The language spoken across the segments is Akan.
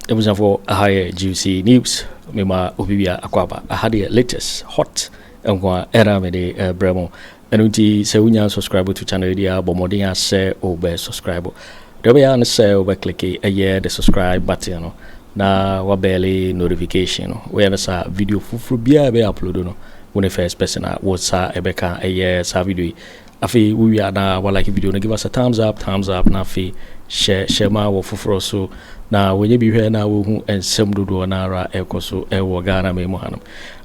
it was for a higher juicy news. Mema Obibia Akwaba. I had the latest hot and one era mede bremo. And unti se unya subscribe to channel dia bomodin share or be subscribe. There be an share or click a year the subscribe button no. Na wa barely notification no. We have a video for bia be upload no. When the first person was sa ebeka a year sa video. Afi we are na wa like video no give us a thumbs up na afi share ma wo fufuro so na wenye bi hwe na wo hu ensem dodo na ara ekoso ewo Ghana me mu hanam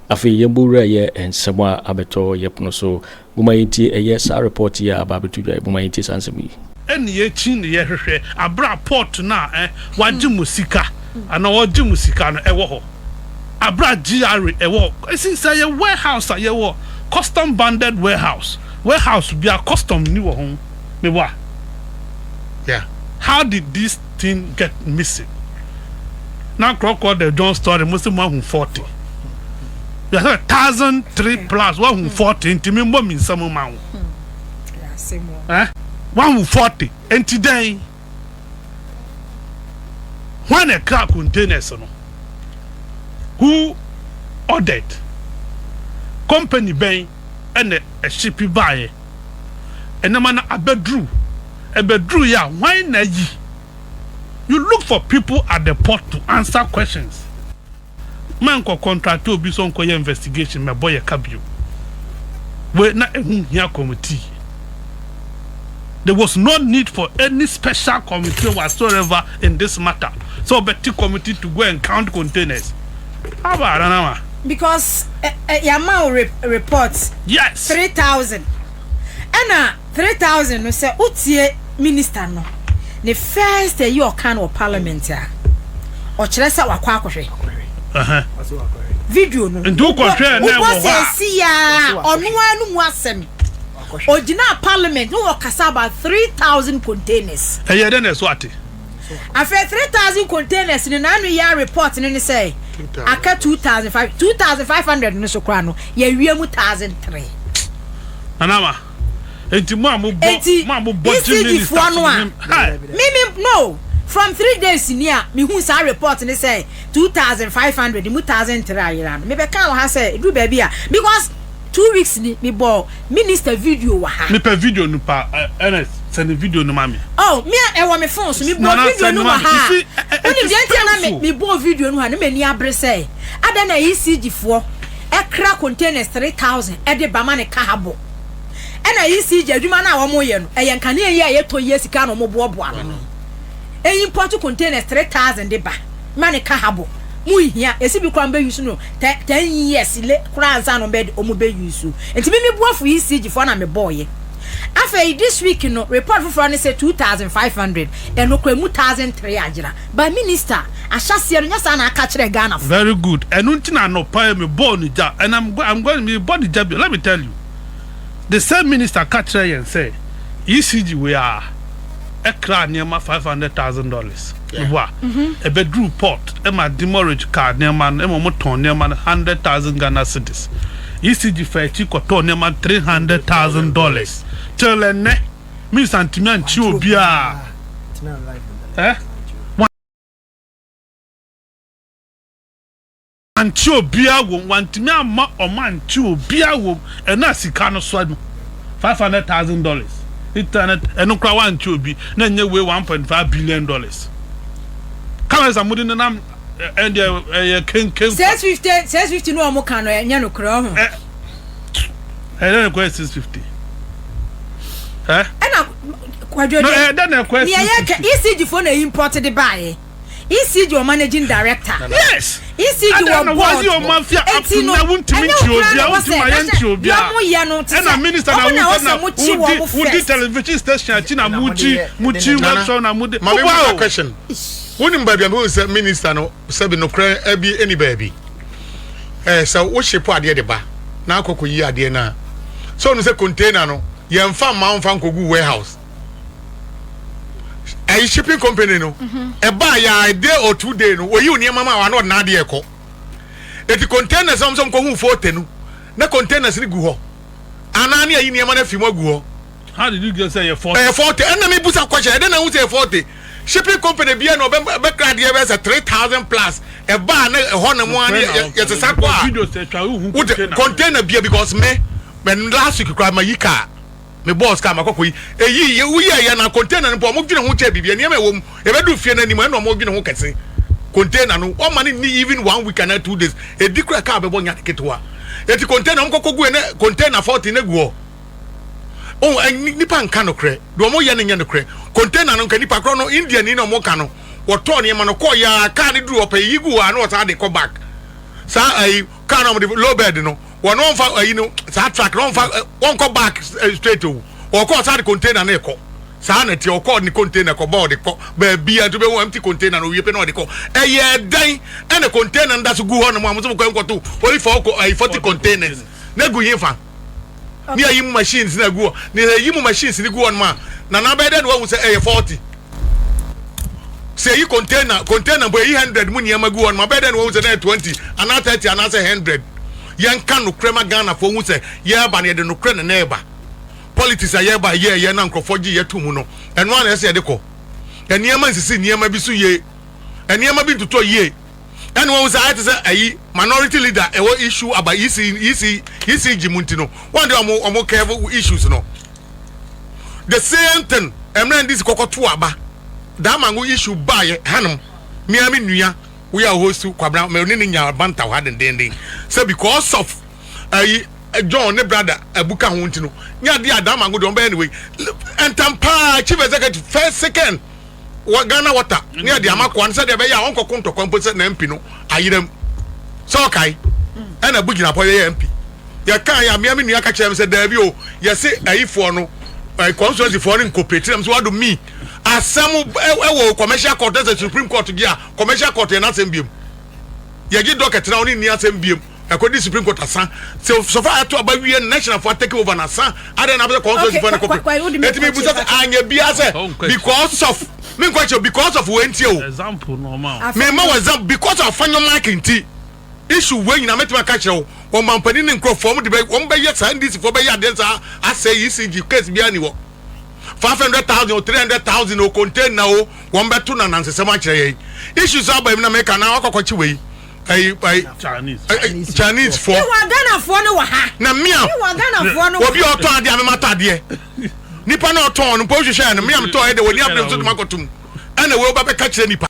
afi yembura ye ensem a abeto yepno so gumayinti eye sa report ya ababetu dwa gumayinti sansemi eni ye chin ye hwehwe abra port na waje musika ana waje musika no ewo ho abra GR ewo since ye warehouse ye wo custom banded warehouse be a custom ni wo ho me wa yeah. How did this thing get missing? Now, Crocodile the John story, Muslim 140. There's 1,003 plus 140. And to me, what means some amount? Yeah, same one. 140. And today, when a car containers, who ordered company bay and a shipping buyer, and the man a bedroom. Ya, why na yi? You look for people at the port to answer questions. Man ko contract to be some investigation, my boy Kabio. We na here committee. There was no need for any special committee whatsoever in this matter. So Betty committee to go and count containers. How about Anna? Because Yamau reports 3,000. Anna 3,000 no say utie minister no the first year can of parliament ya o kire sa wakwa akohwe video no ndu ko hwe na wo ha si ya onu anu mu asem original parliament no kasa about 3,000 containers eye den eso ate after 3,000 containers ni na anu ya report ni say aka 2,500 no so kra no ya wie mu 1,003 anama enti mamu bo no from 3 days near me who say report ni say 2,500 mu 1,003 ayira me be kan ha say do baby because 2 weeks ni me bo minister video wa ha me per video no pa Anas send video no mami me e wa me phone so me bo video no wa ha oni je na me bo video no ha na me ni abre say ada na ECG fo e kra containers 3,000 e de ba ma ne ka habo ena ECG adwuma na wo moye no e yanka na eyi ayeto yesika no mo boaboa no e import containers 3,000 de ba ma ne ka habo mu hia esi bi kwa mbe use no 10 years le kura ansa no be o mo be use enti me boafo ECG fo na me boye after this week no report for ne say 2,500 and no kwa mu 1,003 agira by minister ashase no nyasa na aka kire Ghana very good enu ntina no pa me bo ni ja and I'm going me body job let me tell you. The same minister catch and say, ECG we are a crown near $500,000. A bedroom port, a demurrage card near man, a moton near man 100,000 Ghana cedis. ECG for a chico ton near man $300,000. Tell a ne, Miss Antiman Chubia. Ancho bia wo want me ama o man chu bia wo e na sika no so $500,000 internet eno kra wan chu bi na nye we $1.5 billion come as amudi na and ken 650 no mo kan no nya no kra ho then ko 650 ena kwadwo no then ko 650 ECG for na imported buy ECG or managing director. Yes. ECG or board. Was your mafia up to now want to meet you. And a minister who did television station China Muchi Websona Mudi. My question. Wouldn't baby minister no sabi no cry any baby. So what she put the bar. Now cocoa ye are na. So no say container no. Yam farm Mount Fanko warehouse. A shipping company no e ba ya a day or 2 days no we you near mama wa na de eko e ti containers some ko hu 40 no na containers ni gu ho anani ayi near na fi mo gu ho how did you get say 40 40 and na me busa question e na hu say 40 shipping company be no be cry there be 3,000 plus e ba na e ho na mo ani ye se sakwa container be because me when last week cry my yika me boss ka makoko yi eyi ye uye ye na container no mo dwene ho che bibia ne ma wo mu e be do fie na ni mo mo dwene ho kese container no o man ni even 1 week and 2 days e dikura ka be bo nya ketewa e ti container mo kokogu e na container 40 na guo oh nipa nka no kre do mo ye nya no kre container no nka nipa kro no India ni no mo ka no wo to ne ma no ko ya ka ni duro pa yigu wa no ta de ko back sa ai ka no mo low bed no wo no fa you know sa track no fa won ko back straight o ko sa de container na e ko sa na ti o ko ni container ko board ko ba bia to be one empty container no we pe no de ko e ye dan e na container nda so gu ho no mo so ko enko to only for ko 40 containers na gu yin fa ni ayi machines na gu ni ayi machines ni gu on ma na be den wo say e 40 say yi container boy 100 mu ni amagu on ma be den wo say 20 and 30 and 100 yen kan no krema Ghana for hu say ye ba ne de no kre na eba politics aye ba ye na nkrofogi ye tumu no eno ana se de ko eniema nsisi niema bi so ye eniema bi ntuto ye eno wo say say ayi minority leader e wo issue about isi jimunti no one day omo careful issues no the same thing emran this kokoto aba da mango issue ba ye hanum miami nua we are host Kwabena me ni nya banta wa den say because of ayi John ne brother abuka ho ntino nya dia Adam ango don be anyway entampa chief executive first second wa Ghana water nya dia makwa say de be ya won kokonto kwampo na MP no ayiram so kai ana bugina po ye MP ya kan ya miami nua ka kire say da bi o ye say ayifo no constituency for in cooperative so what do me asem ewo commercial court the Supreme Court gia commercial court na asem ye gi docket na oni ni asem according Supreme Court asa so far to aba wie national for take over na asa ada na be constituency for cooperative let me busa anya bia say because of me question because of wentie o example normal me ma example because of Afenyo Markin ti issue when na metima ka kire o mampani ne nkro form de be won be ye san this for be ya den sa asay ECG case bia ni wo 500,000 or 300,000 o contain na o won be to na nansese ma kire ye issues aba mi na me ka na akokwachi we Chinese for you want Ghana for no ha na me you want Ghana for no obi o to ade ame mata de nipa na o to no po hwehwe na me am to e de woni abnem so to makotum ana we oba be ka kire nipa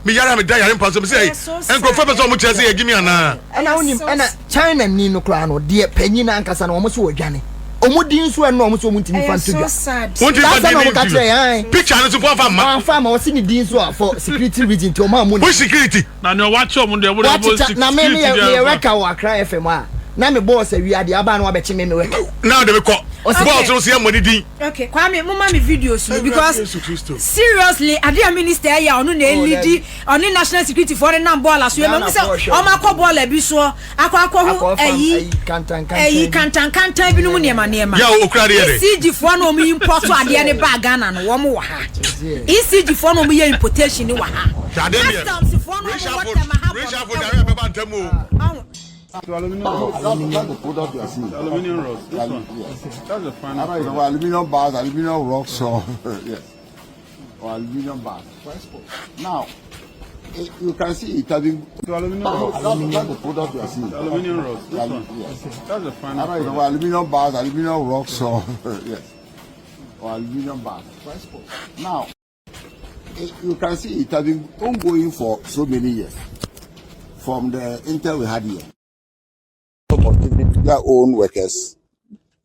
me yara me da yare mpa so me say enko fa be so mo kire say yagi me ana unim ana China ni no kra no de panyi na ankasa na omo so odwane omudin so eno omo so muntimi fantoga wonti picture no so fa ma wasi ni din so for security reason to omo amu who security na no watch omo de na me me reka wa Accra FM a na me boss awiade aba na wa be chi me we now de be call boss no say money din okay kwame mo ma me videos because seriously adia minister ya onu na elidi oni national security for na ball so me say o ma ko ball bi so akọ eyi kantan bi no mu niema ya okra de ECG for no mu import ade ne ba Ghana no wo mo wa ha ECG for no mu ye importation ni wa ha customs for no mo what ma ha So aluminium that's the product you are seeing. Aluminium rods. This one. That's the final. Aluminium bars, aluminium rocks, so yes. Or aluminium bars. Now, you can see it has been. So aluminium. That's the product you are seeing. Aluminium rods. This one. Yes. That's the final. Aluminium bars, aluminium rocks, so yes. Or aluminium bars. Now, you can see it has been ongoing for so many years. From the intel we had here. Their own workers.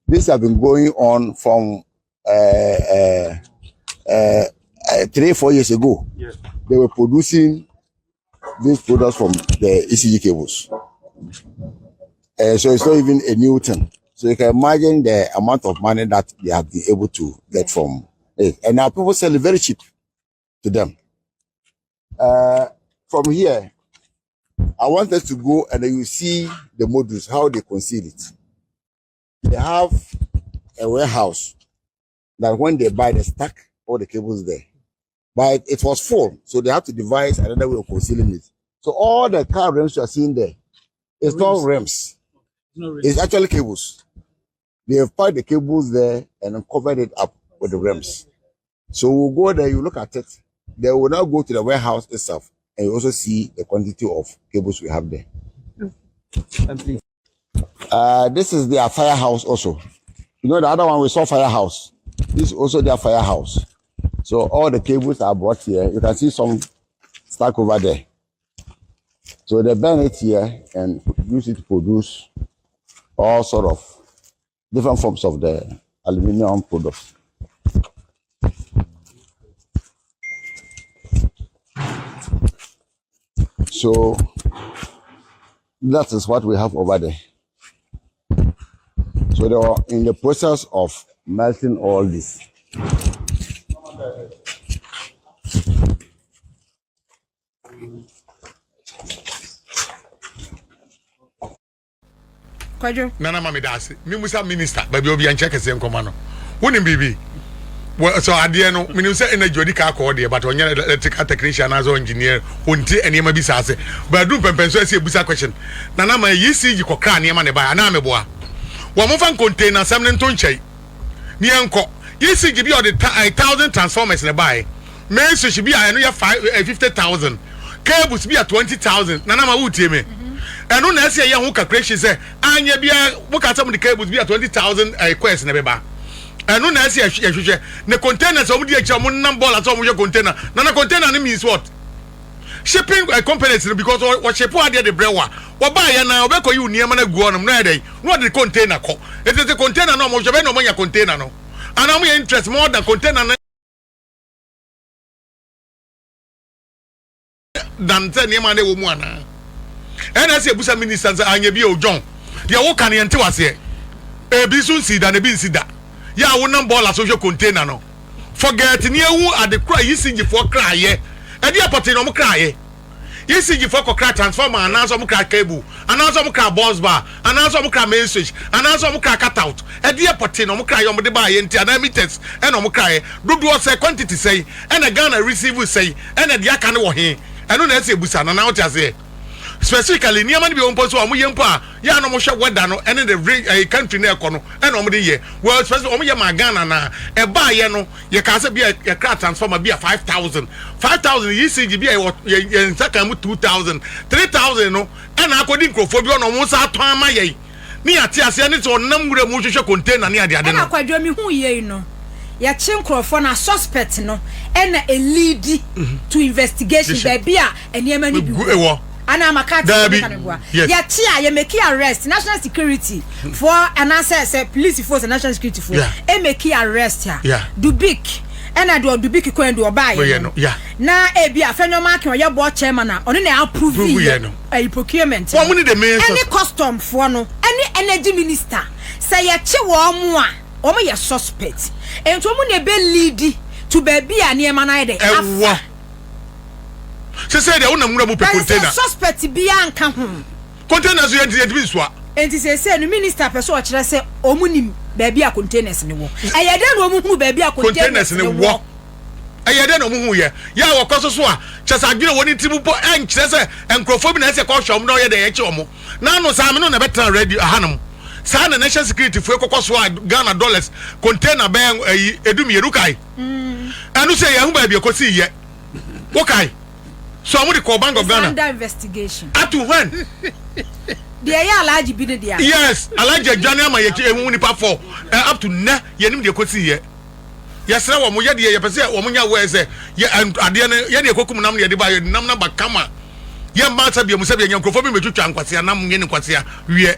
This has been going on from 3-4 years ago. Yes. They were producing these products from the ECG cables. So it's not even a new thing. So you can imagine the amount of money that they have been able to get from it. And now people sell it very cheap to them. From here, I want us to go and then you see the modules, how they conceal it. They have a warehouse that when they buy, they stack all the cables there. But it was full, so they have to devise another way of concealing it. So all the car rims you are seeing there, it's not rims. It's actually cables. They have packed the cables there and covered it up with the rims. So we'll go there, you look at it. They will now go to the warehouse itself and you also see the quantity of cables we have there. This is their firehouse also. You know the other one we saw firehouse. This is also their firehouse. So all the cables are brought here. You can see some stuck over there. So they burn it here and use it to produce all sort of different forms of the aluminium products. So that is what we have over there. So they are in the process of melting all this. Kojo. Nana mami dasi. Mi musa minister, baby obi anche kese nkoma no. Woni bibi. So ade no, mi nusa energy odi ka ko de, but onya electrical technician as engineer, onti enema bi sase. Ba dum pempenso ase ebusa question. Nana ma yisi ko kra enema ne ba, ana meboa. Wo mo fan container sam ne nto nchai. Ni enko. Yisi gibi odi 1000 transformers ne ba. Men so shi bi a no ya 50,000. Cables bi a 20,000. Nana ma wutie me. And on as a young calculation say, Anya be a look at some of the cables be a 20,000 quest never ba. And on as the containers of the Chamun number at all your container. Nana container means what? Shipping companies because what ship are the brewer. What buy and now beko you near mana go on day. What the container call? It is a container no more no money container no. And I'm interest more than container than 10 year woman. And as a busa minister anya bi o John dia wo kan yente wase e bi sun sida na bi sida ya wo nam ball social container no forget ni ewu ade kra yisigi for kra ye e dia poti no mo kra ye yisigi for ko kra transformer ananso mo kra cable ananso mo kra bus bar ananso mo kra main switch ananso mo kra cut out e dia poti no mo kra yo mo de ba ye nti ana meters e no mo kra ye dodo say quantity say e na Ghana receive say e na dia kan wo he e no na ese busa na what say specifically near man be on post or yempa ya no mo hwe weather no ene the country na ekono ene o mo de ye well specifically o mo ye magana na e ba ye no ye ka se bia ye craft transformer bia 5,000 ECG bia ye nsaka mu 2,000 3,000 no ene akodi nkrofo bi no mo sa ton ama ye ni ate ase ne to nam wure mu hwehwe container ne ade ade no akwadwo mi hu ye no ya chi nkrofo na suspect no ene a lead to investigation baby a eniema ni bi Ana makati yes. Ya tia ye make arrest national security for anasa police force national security for e make arrest ya Dubik ena do Dubik ko endo oba ye no na e bia Afenyo Markin ye board chairman na oni na approve ye procurement any custom for no any energy minister say ye che wo mu a o mo ye suspect ento mu na be lead to baby a na ema na de se say de wona mura mu pe container suspect bia anka ho containers you dey so enti say no minister person o kire say omunim baabi a containers ne wo ayede no omuhu baabi a containers ne wo ayede no omuhu ye ya wo koso so a chesa adwene woni timu po en kire say enkrofo bi na say ko hwom na o ye de ye che omo na no sa me no na betra radio ahanum sa na national security fu ekokoso a Ghana dollars container ben edum yerukai anu say ye hu baabi ko si ye okay. So I'm with the Bank of Ghana. Under investigation. Up to when? The Alaji bid the yes, Alaji Jana my nipa for up to na yenim de kosi ye. Yes, sir, we ya de pese wo munya we say ye ade na ye de kokum nam ye de ba ye nam na ba kama. Ye mata bi mu se bi nyankofo bi metwetwa nkwase na mu ye ne nkwase wie.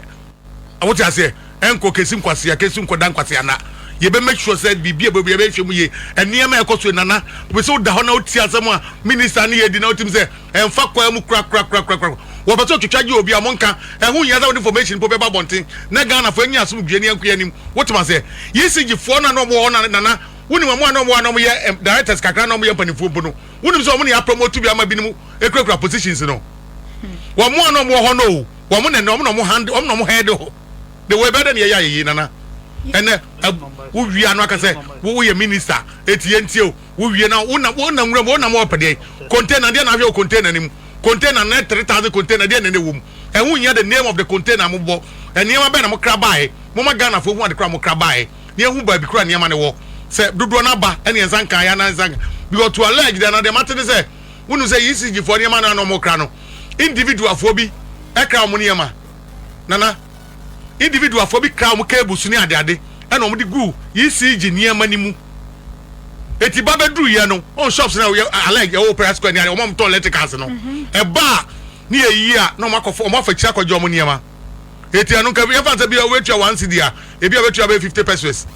Awoti ase enko kesi nkwase kesi nkoda nkwase na. Ye be make sure said bibia be hwemu ye eniema ekoso nana we so da ho na oti asem a minister ne ye di na otim say emfa kwa mu kra wo beto twetwaje obi amonka ehu nya za information po be ba bonten na Ghana fo anya asum dwe ne anku anim wotima say yesigi fo na no mo na nana woni mamu no ye directors kakra no mo ye panifo bo no woni so mo ne ya promote bi ama bi mu ekura positions no wo mo no mo ho no wo mo ne no mo hand no mo head ho the way better ne ya ye nana ene wo wi anu aka say wo ye minister etienti o wo wi na wo na nwura wo na mo opede container dia na hwe container nim container na 3,000 container dia na ne wom ehun nya the name of the container mo bo eniema be na mo kra bae mama Ghana for who the cram krabai near who by Bikran Yamane walk say do na ba any zanka yana zanga because to allege that the matter is when you say ECG for Yamana no more crano individual phobia ekra muniama nana individual phobia crown cable suni ade and on the goo ECG near manimu eti baba dru ye no on shops na allege your press square near mom to electric no e ba ni year no makofo mo fa kira kwajo muniama eti anu ka e fa say bia wetua 1 cedi a e bia wetua be 50 pesos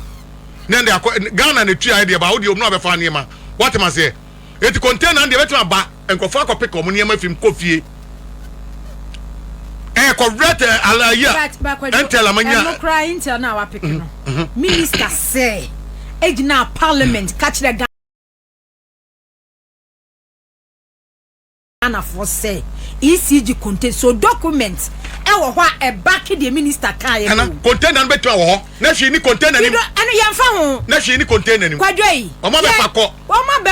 then they Ghana na tua idea ba wo de no abefa niema what am I say eti container and wetua ba enkofa akopeka omuniama fim kofie correct alaya enter la manya no cry intel na wa pick no minister say ejina parliament catch the Ghana for say ECG contain so documents e wo ho e back the minister kan ye container be to wo na hwe ni container ni eno yemfa ho na hwe ni container ni kwadwei o ma be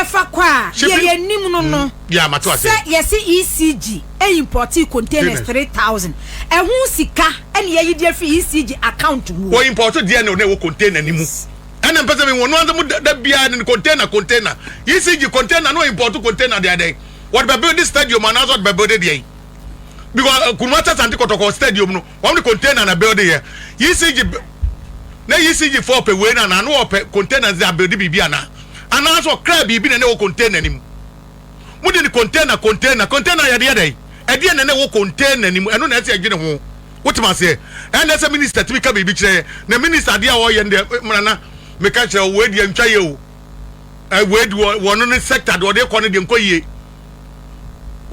fa ko a ye nim no ya mato ase say yes ECG e import containers 3000 e hu sika ene ye yidi afi ECG account wo import dia na wo container ni mu ene mpese me wonu anza mu da bia ni container ECG container no import container dia dey what be build this stadium and what be build there because kunwata Asante Kotoko stadium no one the container na build here ECG na ECG for pe we na no pe containers dey build bibia na ana so cry bibi na wo container nim mu de container ya dey e dey na wo container nim eno na ti agine ho wotima se and as minister to ka bibi kire na minister dey a wo ye na me ka kire we dey ntwa ye o we dey wono ne sector dey ko ne dey nkoyie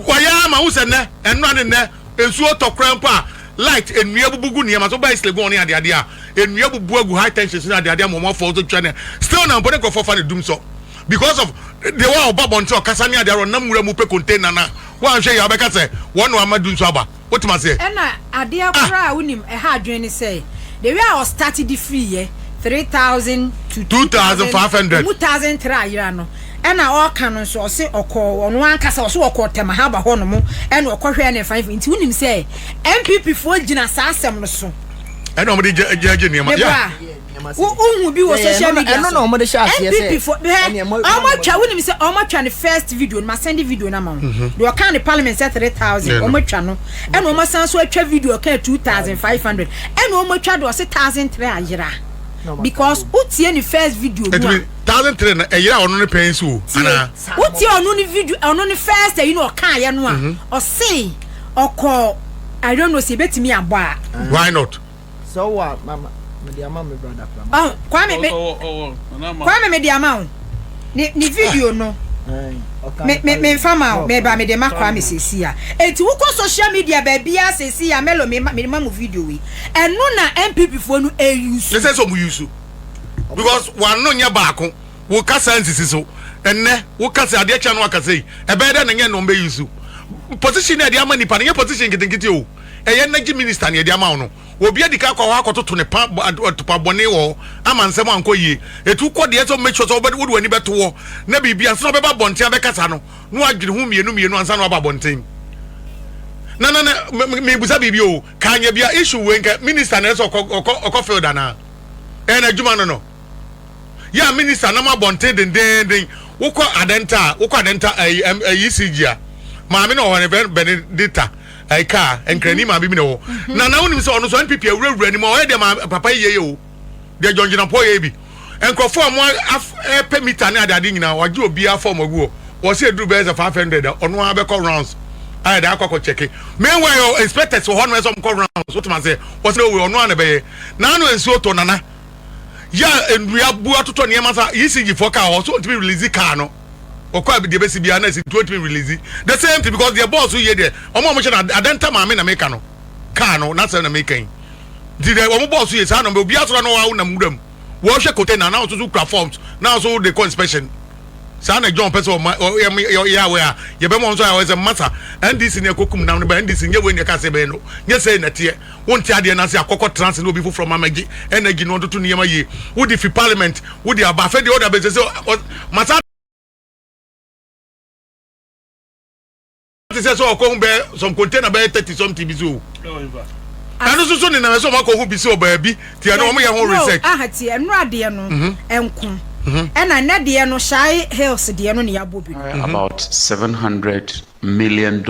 kwaya ma usene eno ane ne ensuo tokran pa light enua bubugu niam so by slego on ade a enua bubu agu high tension na ade mo for to twa ne still na mpone ko for dum so because of the wa obabon to kasa ne ade ro na mura mu pe container na wa hwe ya be ka se won no amadu nso aba wotima se ena ade akora unim e ha adwen ni say the way I started the free year 3000 to 2500 2003 year no ena all canon so say okọ onu ankasa so okọ temahaba ho no mo ena okọ hwe na 5 nti unim say MPP fo gina sa asem no so ena o mo de jeje niam ya uhu bi wo social media no no mo de sha say MPP fo omo twa unim say omo twa the first video ma send video na ma do kan the parliament say 3000 omo twa no ena omo san so atwa video kan 2500 ena omo twa do say 1003 ayira because utie ni first video no 1003 na eyira onu ne pensu ana utie onu ni video onu ni first you know kan ye no a o say oko I don't know say betimi abo a why not so what mama me dia mama me brother kwa me dia mama ni video no me fama me ba me de makwa me Cecilia enti wo ko social media ba bia Cecilia melo me mamu video we eno na MPP fo no use they say so mu use because one no nya baako wo kasa nsisi so enne wo kasa ade cha no akasa yi e be da na nya no be use position e de ama nipa na position kitinkiti o eye na gi minister na e de ama no obi adika kwa wa akototo ne pa bone wo ama nsem anko yie etu kɔ de so make sure so wo wani beto wo na bibia nso beba bonten abekasa no no adwene hu mienu ansa no aba bonten na me busa bibi o kanya bia issue we nka minister na so okɔ field na na adwuma no ya minister na ma bonten den wokɔ adenta ECG a ma me no ho ne Benedicta aika enkrani ma bibi no na wonim se ono so NPP awurawura ni ma o de ma papa yeye o de jonjina po ye bi enkrofo mo pe meter na ade nyina waje obi afọ magu o se eduru be 500 ono abekọ rounds ai da akọ check meanwhile inspectors ho no so mko rounds what man say what no we ono an be na no ensu to nana ya enua bu atoto ne ma sa ECG for car o so to be release car no okwa be de be sibia na si 20 release the same thing because the boss who here there omo na adenta ma me na make no car no na say na make kan the omo boss who here say no be obi asoro no wa na muram wo hwe container na so platforms na so the inspection say na John person ya we a ye be mo so ya we say matter NDC ne kokum na no ba NDC nye we ne ka say be no nye say na tie wonti ade na say akoko trans no be from amagi energy no to niyama ye wo di fi parliament wo di abafe the other be say matter say so come be some container be 30 something bizu And also so na so mako hu bi se obabi ti no mo ye ho research. Ti enra de no enko. And na de no shy hills de no ne yabobi. About $700 million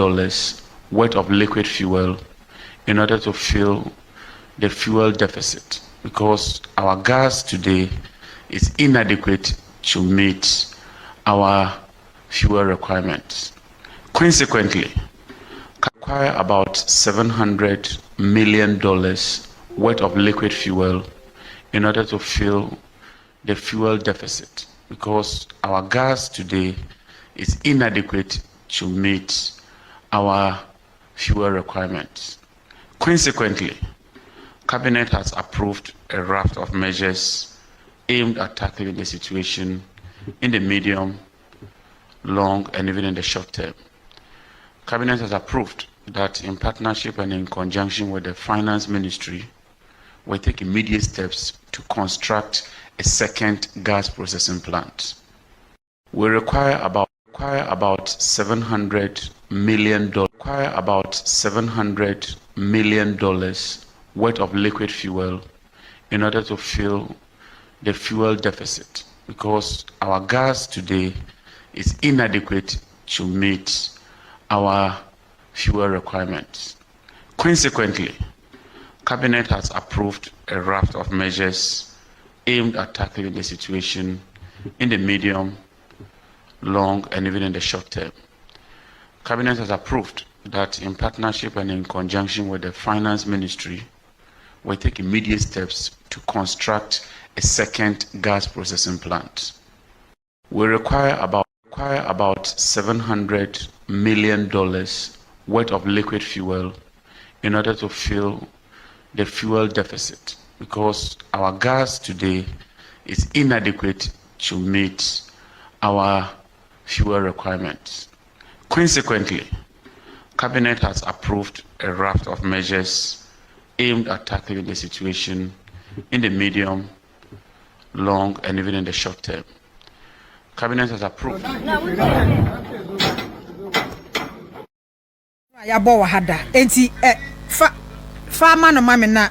worth of liquid fuel in order to fill the fuel deficit, because our gas today is inadequate to meet our fuel requirements. Consequently, require about $700 million worth of liquid fuel in order to fill the fuel deficit, because our gas today is inadequate to meet our fuel requirements. Consequently, Cabinet has approved a raft of measures aimed at tackling the situation in the medium, long, and even in the short term. Cabinet has approved that in partnership and in conjunction with the Finance Ministry, we take immediate steps to construct a second gas processing plant. We require about $700 million worth of liquid fuel in order to fill the fuel deficit, because our gas today is inadequate to meet our fuel requirements. Consequently, Cabinet has approved a raft of measures aimed at tackling the situation in the medium, long, and even in the short term. Cabinet has approved that in partnership and in conjunction with the Finance Ministry, we take immediate steps to construct a second gas processing plant. We require about $700 million worth of liquid fuel in order to fill the fuel deficit, because our gas today is inadequate to meet our fuel requirements. Consequently, Cabinet has approved a raft of measures aimed at tackling the situation in the medium, long, and even in the short term. Cabinet has approved. Ya bo wa hada enti farmer no mame na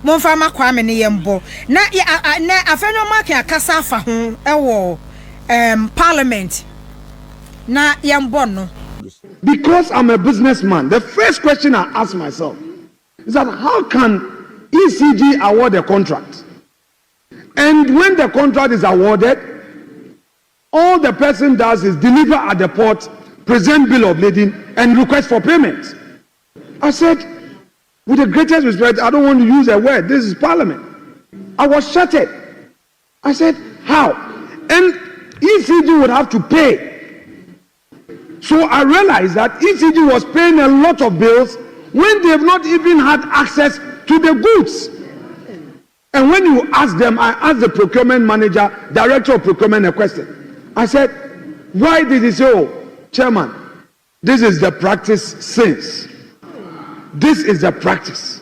mon farmer kwame ne yembo na Afenyo Markin akasa afa ho ewo parliament na yembo no. Because I'm a businessman, the first question I ask myself is that how can ECG award a contract? And when the contract is awarded, all the person does is deliver at the port, present bill of lading, and request for payment. I said, with the greatest respect, I don't want to use a word. This is Parliament. I was shattered. I said, how? And ECG would have to pay. So I realized that ECG was paying a lot of bills when they have not even had access to the goods. And when you ask them, I asked the procurement manager, director of procurement, a question. I said, why did he say, oh, chairman, this is the practice since. This is the practice.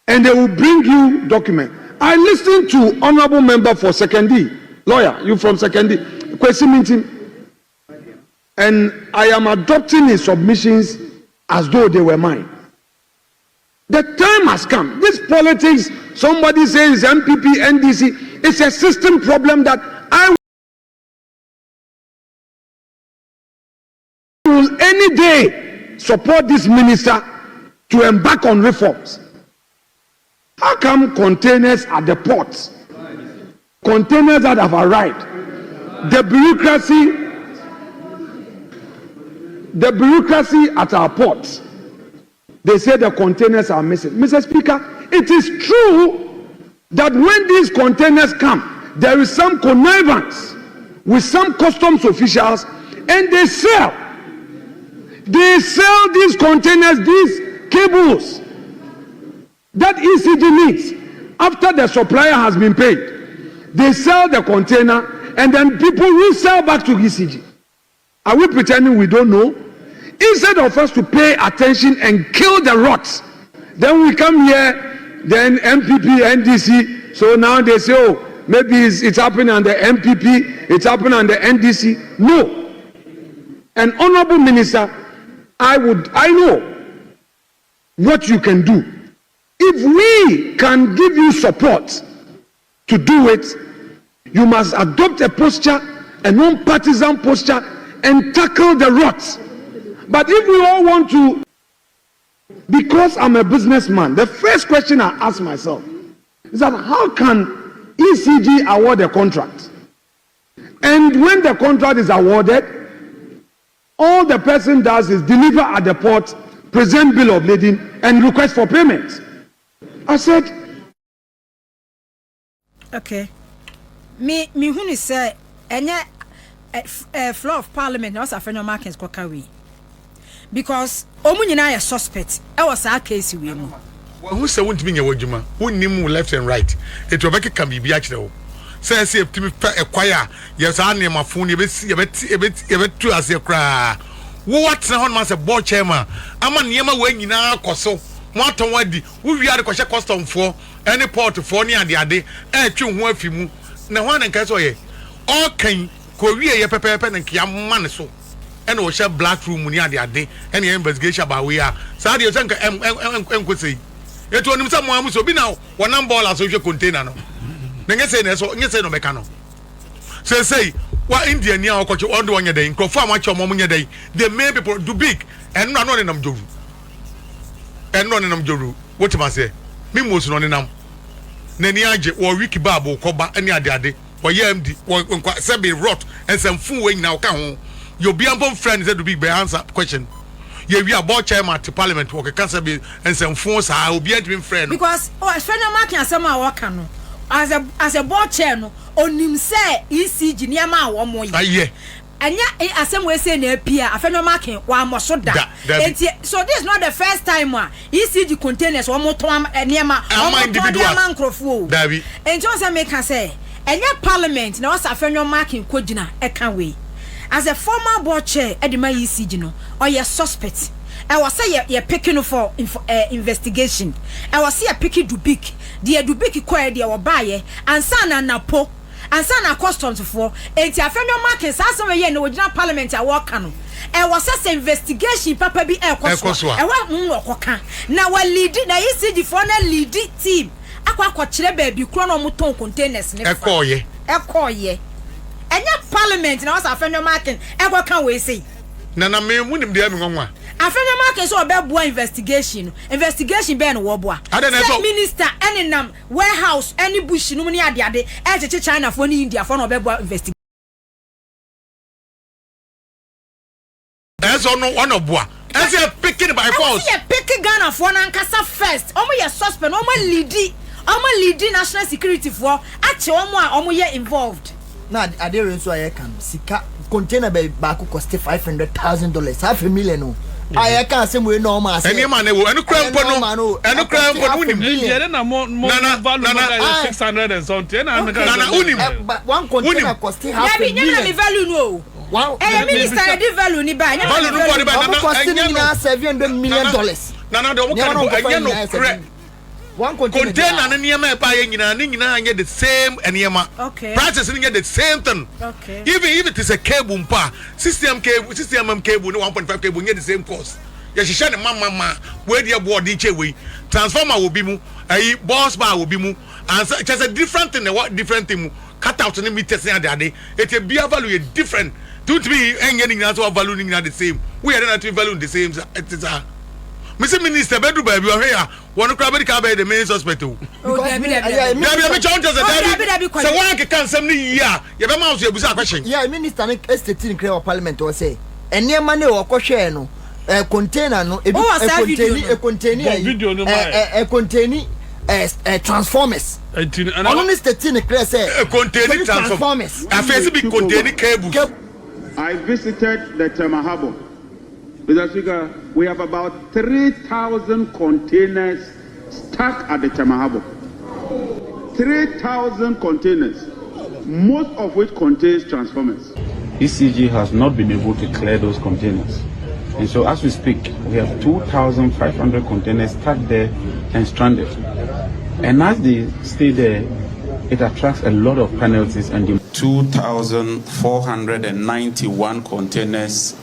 And they will bring you document. I listened to honorable member for Sekendi, lawyer, you from Sekendi, question meeting. And I am adopting his submissions as though they were mine. The time has come. This politics, somebody says MPP, NDC, it's a system problem that I will any day support this minister to embark on reforms. How come containers at the ports, containers that have arrived, the bureaucracy at our ports, they say the containers are missing. Mr. Speaker, it is true that when these containers come, there is some connivance with some customs officials, and they sell these containers, these cables that ECG needs after the supplier has been paid. They sell the container, and then people resell back to ECG. Are we pretending we don't know? Instead of us to pay attention and kill the rots, then we come here, then MPP, NDC, so now they say, oh, maybe it's happening on the MPP, it's happening on the NDC. No. An honorable minister, I know what you can do. If we can give you support to do it, you must adopt a posture, a non-partisan posture, and tackle the rot. But if we all want to, because I'm a businessman, the first question I ask myself is that how can ECG award a contract? And when the contract is awarded, all the person does is deliver at the port, present bill of lading, and request for payment. I said, okay. Me who say any floor of parliament also Afenyo Markin kokawi. Because omu nyina a suspect. E was a case we mu. Who say won't be your wajuma? Who nimu left and right? It will make a can be actually. Say see to me acquire yes I name my phone you bet 2 as a cry. What's the one master board chairman? I'm a near when you now coso. What on what the we are the question custom for any port for near the day, and 2 1 few. Now one and Casoye. All can Korea your pepper and Kiam so. And we share black room near the day, any investigation about we are. Sadio Sanka could say. It was someone so be now one ball as social container. Say no mechano. Say what India near or coach on the 1 day, confirm much your mom day. They may people do big and not in them Juru. And not in them Juru. What am I say? Mimos non in them. Neniaje or Wiki Babu, Koba, any other day, or Yamdi, or Sabi rot and some fool wing now come. You'll be among friends that will be answer question. Yeah, we are board chairman to parliament, work a cancer bill and some phones. I will be a twin friend. Because Afenyo Markin and some work as a board chairman, on him say ECG near my 1 more year. And yet, as some way say near Pia, Afenyo Markin, one more so that. So this is not the first time ECG containers one more time near my individual. And Johnson make her say, and yet parliament now Afenyo Markin Kojina, a can we. As a former board chair, Edema ECG no, or your suspect. I was say you're picking for investigation. I was say you're picking Dubik. The Dubik query the buyer and sana NAPO and sana customs for. And Afenyo Markin says somewhere in the original parliament I work on. I was say investigation papa be air cost. I want more. Now we're leading the ECG for a leading team. Akwa baby chrono muton containers. Ekoye. And your parliament now Afenyo Markin ever can we say Nana me wunim de amwa Afenyo Markin so be investigation be no wo boa minister any nam warehouse any bush no ni ade e cheche China for ni India for no be boa investigation eso no one of boa and say picking by force say picking Ghana for na nkasa first omo ye suspect omo lead national security for ache omo ye involved. Na adere nso aye kan sika container be ba ko cost $500,000, $500,000 aye kan se mo no ma se eni ma na wo enu kra mpo no unim ye na mo value 600 and something na unim one container cost $500,000 na value no wow minister di value ni ba value no body ba na cost $700 million na de wo kan no one container na niema e pa ye nyina anye the same niema okay prices anye the same thing okay even if it is a cable mpa system cable no 1.5 cable anye the same cost ye hihye ne mama we dey board in chewe transformer will be mu ayi bus bar will be mu and just a different thing different thing cut out the meters na ade it be value different to me anye nyina so value nyina the same we are not value the same it is Mr. Minister, bedu baby, we are here. One crab be the main suspect. Debbie, so one can some year. You have a mouse, you have a question. Yeah, Minister, estate in Parliament or say, and near money or cocheno, a container, no, a container, transformers. Only stating a containing transformers. A face be containing cable. I visited the Temahabo. Mr. Speaker, we have about 3,000 containers stuck at the Temahabo. 3,000 containers, most of which contains transformers. ECG has not been able to clear those containers. And so as we speak, we have 2,500 containers stuck there and stranded. And as they stay there, it attracts a lot of penalties and 2,491 containers.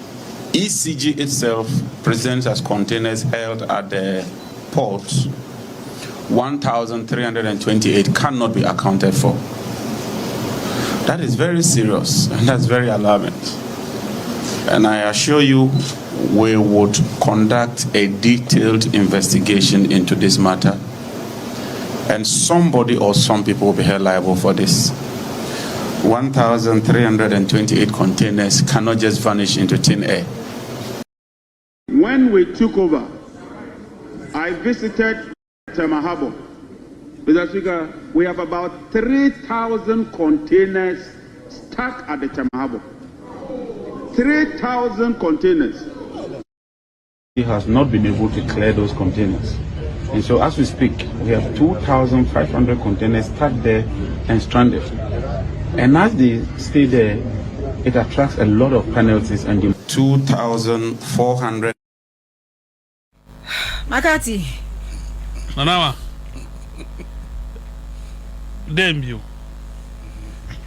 ECG itself presents as containers held at the ports, 1,328 cannot be accounted for. That is very serious, and that's very alarming. And I assure you, we would conduct a detailed investigation into this matter, and somebody or some people will be held liable for this. 1,328 containers cannot just vanish into thin air. When we took over, I visited Mahabo. Mr. Speaker, we have about 3,000 containers stuck at the Mahabo. 3,000 containers. He has not been able to clear those containers. And so as we speak, we have 2,500 containers stuck there and stranded. And as they stay there, it attracts a lot of penalties and 2,400. Makati. Nanawa. Damn you.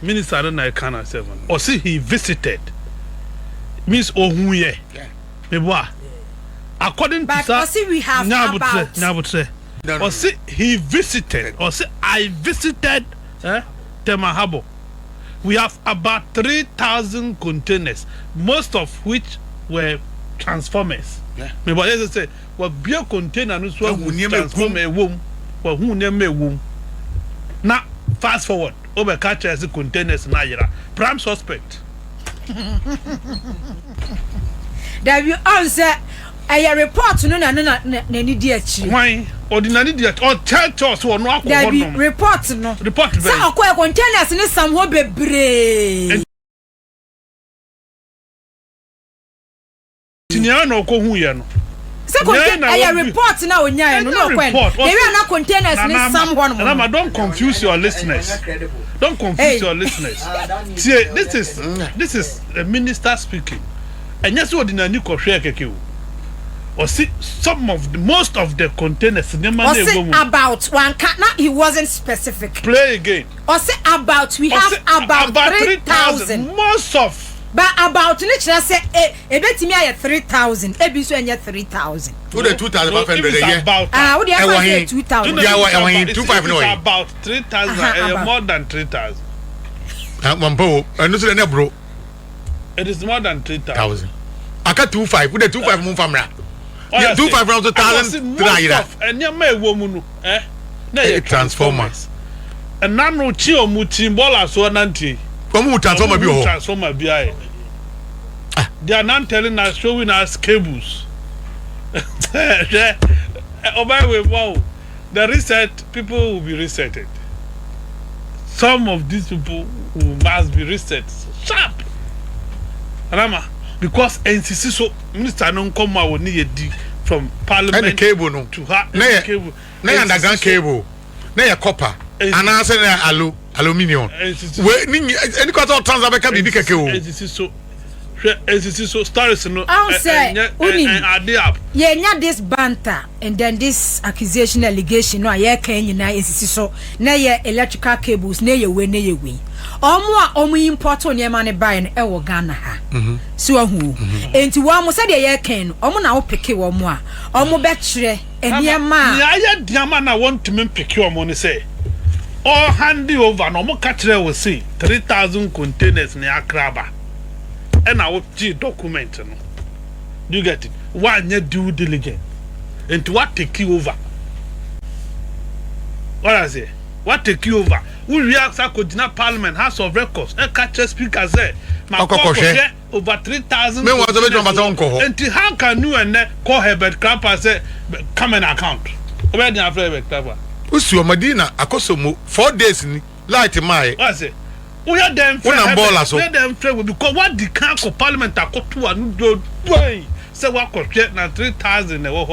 Minister Anna Kana 7. Or see he visited. Means Ohuye. Yeah. According to but see we have about. Or see he visited. Or see I visited Temahabo. We have about 3,000 containers, most of which were transformers. Yeah. But as I say, what beer container no so transform a womb, what who name a womb. Now fast forward, over catch as the containers na yira. Prime suspect. That you answer a report no na need achi. Why? Ordinary dia or church or so no akọ. That be report no. Report be. Say akọ containers ni samho bebre. Tinia no ko hu ye no. Say container report na onya no kwen. They are na containers ni samho no. Mama, don't confuse your listeners. Don't confuse your listeners. See, this is the minister speaking. And yes, ordinary ko hwe keke o. Or see most of the containers about one not he wasn't specific. Play again. Or say about we have about 3,000. Most of but about literally say betimi aye 3,000 ebi so enye 3,000. To the 2,500 what do you say 2,000? Yeah, 2,500 no. About 3,000 more than 3,000. Mambo, and no say na bro. It is more than 3,000. Aka 2,500 with the 2,500 mun famra. Yeah, 2,500 naira. And your may woman, transformers. And nano chio mutimbola so nanti. Come transformer be ho. Transformer be I. They are not telling us, showing us cables. Oh by the way, wow. The reset people will be resetted. Some of these people must be reset. Sharp. Rama. Because NCC so minister no come out with need from parliament and the cable no to her cable na underground cable na ya copper and answer na aluminium we ni any quarter transfer be bibi keke o NCC so stories no yeah this banter and then this accusation allegation no aye kan nyina NCC so na ye electrical cables na ye we omo import on yema ne buy no e wo Ghana ha so ahu enti wo mo se de ye kan no omo na wo peke wo mo a omo be kire eniema ya ya diama na want to me peke omo ne say all hand over no mo ka kire wo say 3,000 containers ne akraba and I will see document no. Do you get it? Why not due diligence? And to what take you over? What I say? What take you over? We react to Parliament, House of Records, and catch speaker say, my over 3,000. And how can you and call Herbert Clapper say, come in account? Where do you have Herbert Clapper? Usu Medina, Akosomo, 4 days in light in my. What I say? We are them because what the council parliament are got to and do say what could get na 3,000 na wo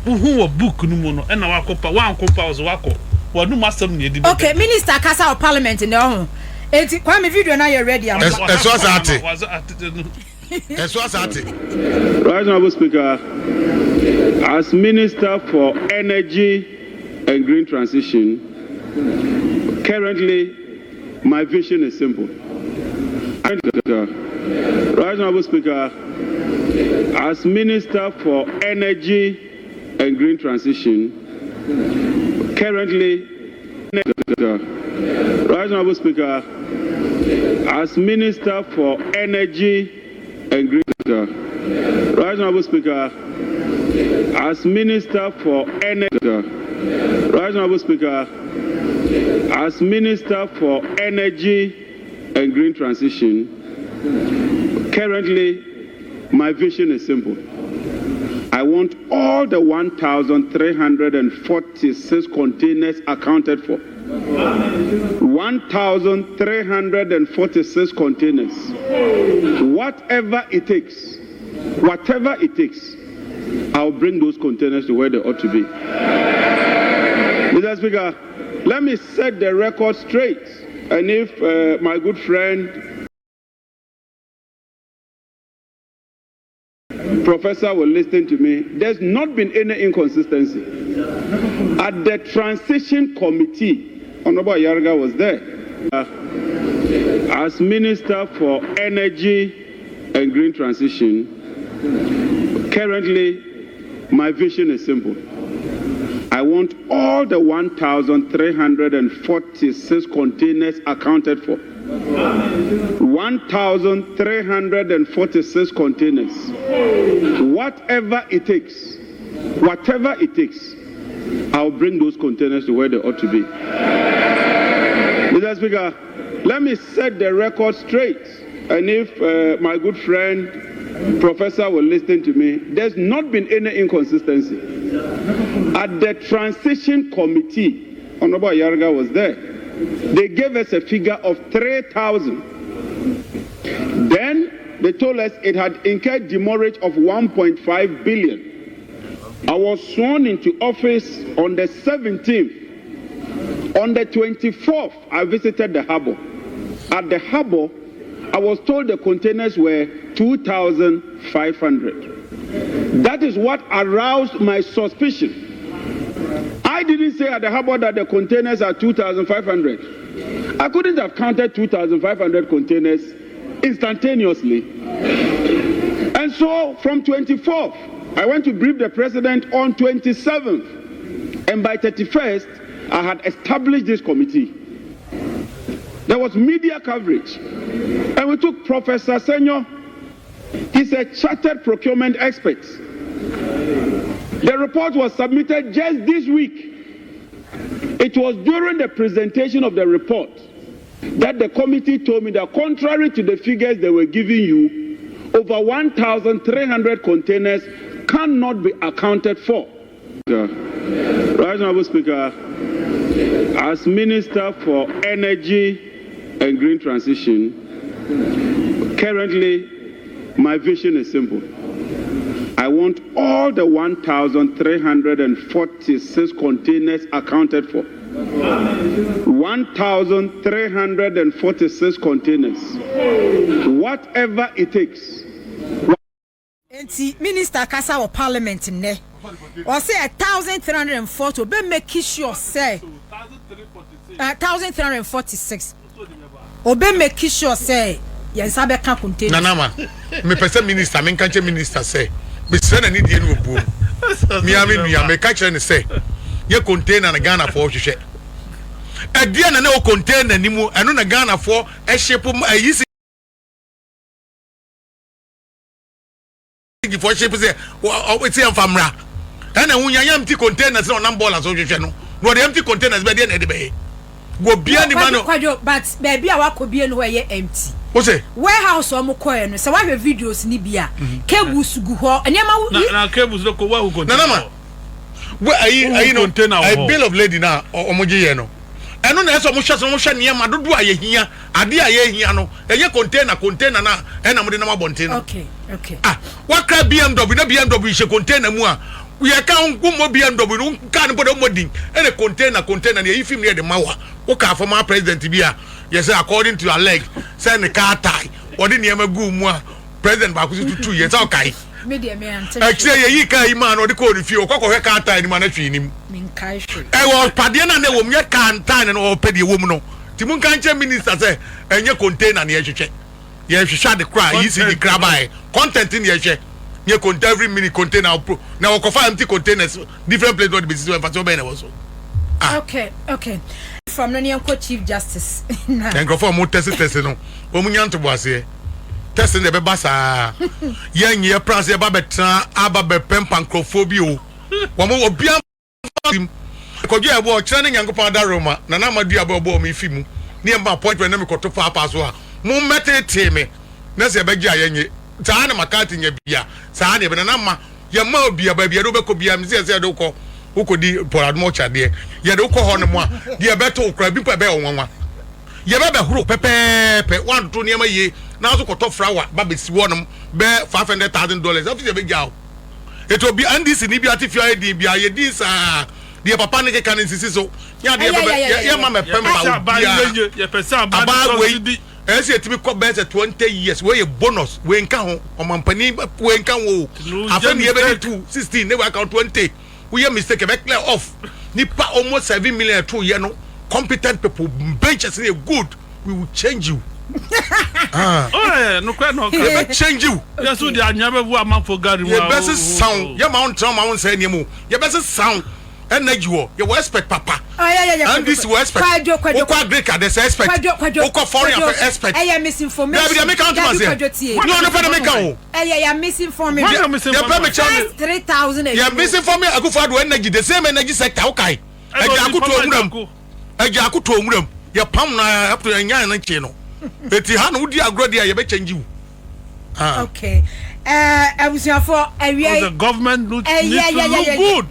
who book no mo no and na wakopa one kopa was wako what no master me di okay minister kasa of parliament in the enti kwa me video na you ready am eso asate Right, Honorable Speaker, as Minister for Energy and Green Transition, currently my vision is simple. Right, Honorable Speaker, as Minister for Energy and green transition. Currently, Right Honourable Speaker, as Minister for Energy and Green, Right Honourable Speaker, as Minister for Energy, Right Honourable Speaker, as Minister for Energy and Green Transition. Currently, my vision is simple. I want all the 1,346 containers accounted for. 1,346 containers. Whatever it takes, I'll bring those containers to where they ought to be. Mr. Speaker, let me set the record straight. And if my good friend Professor will listen to me, there's not been any inconsistency. At the transition committee, Honorable Agyarko was there. As Minister for Energy and Green Transition, currently my vision is simple. I want all the 1,346 containers accounted for. 1,346 containers. Whatever it takes, I'll bring those containers to where they ought to be. Mr. Speaker, let me set the record straight. And if my good friend Professor will listen to me, there's not been any inconsistency. At the transition committee, Honorable Agyarko was there. They gave us a figure of 3,000. Then they told us it had incurred demurrage of 1.5 billion. I was sworn into office on the 17th. On the 24th, I visited the harbour. At the harbour, I was told the containers were 2,500. That is what aroused my suspicion. I didn't say at the harbour that the containers are 2,500. I couldn't have counted 2,500 containers instantaneously. And so from 24th, I went to brief the president on 27th. And by 31st, I had established this committee. There was media coverage. And we took Professor Senyo. He's a chartered procurement expert. The report was submitted just this week. It was during the presentation of the report that the committee told me that contrary to the figures they were giving you, over 1,300 containers cannot be accounted for. Right Honourable Speaker, as Minister for Energy and Green Transition, currently my vision is simple. I want all the 1,346 containers accounted for. 1,346 containers. Whatever it takes. Minister Kasa of Parliament ne. Or say 1,340. Be make sure say 1,346. Obe make sure say yes abe kan container. Nanama. Me person minister, me kanche minister say. Me say na need enu obu. Me catch and say. Ye container na Ghana for hwehwe. E dia na o container ni mu eno na Ghana for e shape ayisi for shape say o ti amfamra. And when empty containers on number so hwehwe no the empty containers be dia na de be. Go bia ni man but baby a wakobie no where empty. What say? Warehouse o mokoye no se wa videos ni bia cables gu ho enema na cables no ko wa hu container. Nanama. I bill of lady na omoje ye no. Eno na eso mo hwe niam adodo ayehia ade ayehia no eye container na ena mo de na mabonte no. Okay. Ah, what cry BMW na BMW she container mu a we ka nko BMW no ka ne bodo modin ene container na yifim ne de mawa wo ka former president bi a yes according to your leg say ne car tie odi ne gu mu a president ba ku 2 years okay. Media me ante. Actually ye ka man odi ko refuse okokọ car tie ni man atwi nim. Min kai hwe. Wo pade na ne wo me car tie no opedi wo mu no. Ti mun kan che minister say enye container na ye hwehwe. Ye hwehwe de cry yi si di cry by content ni ye hwehwe. You contain every mini container now okofa empty containers different place what the business when for ben also. Okay. From no name Chief Justice. And go for more test no. Omu nyanto boase. Testing the beba sa. Yen ye pranse ba betra aba be pempankrofobia. Womo obia Kojo abo training yankopon da Roma na na madu abo me fi mu. Ne em appointment na me koto fa pa so a. Mo mete me. Na se be gya yenye. Saa na makati nya bia. Saa na be na ma ye ma obia ba bia do be ko bia me se do ko. Ukodi poradmo chade. Ye do ko ho no mo a. De be to okra bi pa be onwanwa. Ye be huru pepepe 1 2 niam ye. Na so koto flower ba be si wonom be $500,000. After be gya. It will be andis ni bi atifia di bia ye di sa. The papa ne kan insisi so ya de ya mama pempa ba ye pesa ba we ese etimi ko be 20 years we bonus we nka ho omampani we nka wo Afenyo be 16 ne we account 20 we ye mistake be clear off nipa almost 7 million to ye no competent people benches say good we will change you no quite no we will change you yes so the anyabe bu amanfo gari wa ye best sound ye mount trauma won say niemu ye best sound energy wo you expect papa and this we expect okwa break at the expect okwa foreign expect misinformation they make out no for the make out misinformation you 3,000 you misinformation Akufo Addo energy the same energy sector okay Agyarko to onwuram you pam na up to nya na nche no eti ha no udi agro dia you be change you okay abusiafo the government needs to look good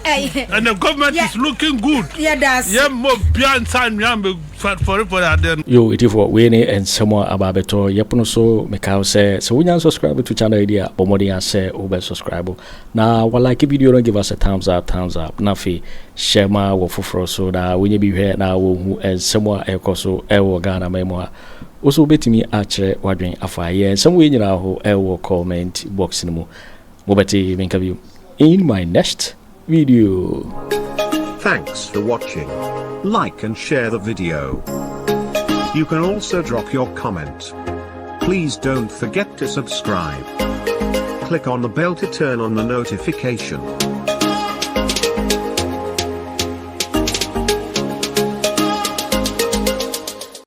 and the government is looking good. Yeah, that's. Yeah, more beyond time. For that then. Yo, it is for Winnie and someone about beto. Yepono so Mikao say so. We subscribe to channel idea. Bomodi say over subscribe. Now, while like video, don't give us a thumbs up. Nafi share my wofufro so that when you be here now, and someone ekoso ewo Ghana memoir. Also, bet me otchere wadwin afaye. Some way you know ewo comment box no mo. Mobeti minkabi in my next video. Thanks for watching. Like and share the video. You can also drop your comment. Please don't forget to subscribe. Click on the bell to turn on the notification.